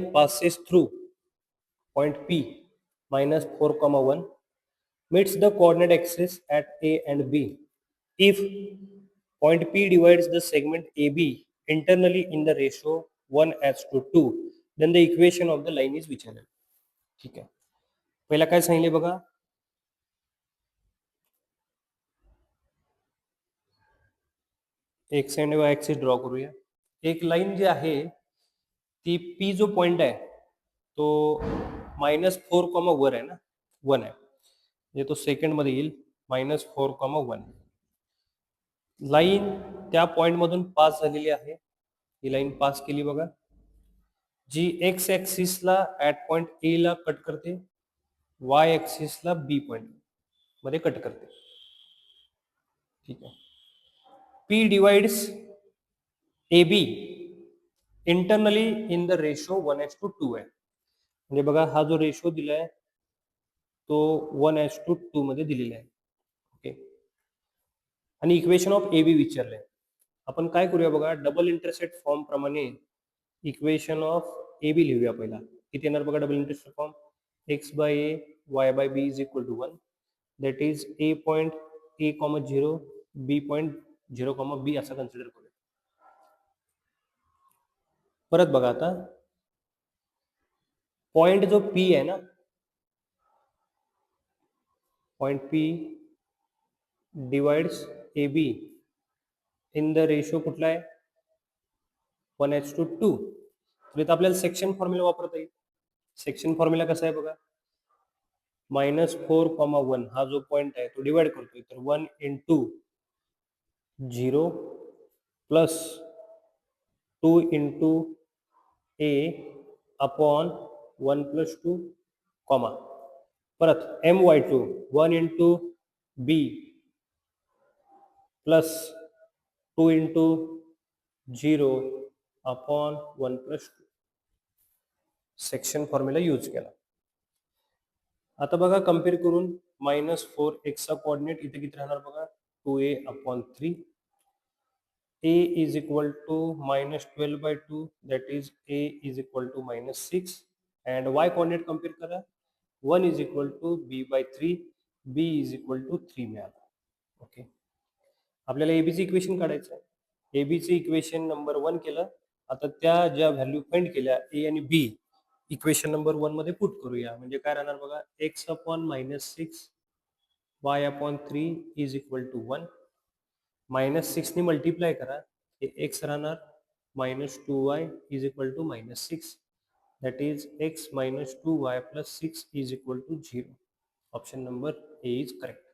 passes through point P minus 4 comma 1 meets the coordinate axis at A and B. If point P divides the segment AB internally in the ratio 1:2, then the equation of the line is which आहे. ठीक आहे. पहिला काय सांगितले बघा, x and Y axis draw करूया. एक line जी आहे ती पी जो पॉइंट आहे तो -4,1 आहे ना, 1 आहे म्हणजे तो सेकंडमध्ये येईल. -4,1 लाईन त्या पॉइंटमधून पास झालेली आहे. ही लाईन पास केली बघा, जी एक्स ॲक्सिसला ॲट पॉइंट ए ला कट करते, वाय ॲक्सिसला बी पॉइंट मध्ये कट करते. ठीक आहे. P divides A B internally in the ratio 1:2 आहे. म्हणजे बघा हा जो रेशो दिलाय तो 1:2 मध्ये दिलेला आहे. ओके. आणि इक्वेशन ऑफ ए बी विचारलंय. आपण काय करूया बघा, डबल इंटरसेक्ट फॉर्म प्रमाणे इक्वेशन ऑफ ए बी लिहूया. पहिला किती येणार बघा double intersect form, X by A Y by B is equal to 1. That is A point A comma 0 B point 0 comma B असा कन्सिडर करूया. परत बघा आता पॉइंट जो पी आहे ना, point P divides A be in the ratio कुठला आहे 1:2. तर इथं आपल्याला सेक्शन फॉर्म्युला वापरता येईल. सेक्शन फॉर्म्युला कसा आहे बघा, -4,1 हा जो पॉइंट आहे तो डिवाइड करतोय, तर 1 into 0 plus 2 into A upon 1 plus 2 comma परत my2 1 into B plus 2 into 0 upon 1 plus 2 section formula use केला. आता बघा कम्पेअर करून -4x चा कोऑर्डिनेट इथे किती राहणार बघा 2a upon 3. a is equal to -12/2 that is a is equal to -6 and y coordinate compare करा 1 is equal to b/3 b is equal to 3 मिळाला. ओके. आपल्याला एबीची इक्वेशन काढायचं आहे. एबीची इक्वेशन नंबर 1 केलं. आता त्या ज्या व्हॅल्यू फाइंड केल्या ए आणि बी इक्वेशन नंबर 1 मध्ये पुट करूया. म्हणजे काय राहणार बघा, x upon -6 y upon 3 is equal to 1. -6 ने मल्टिप्लाय करा, हे x राहणार -2y is equal to -6 that is x -2y plus 6 is equal to 0. Option number A is correct.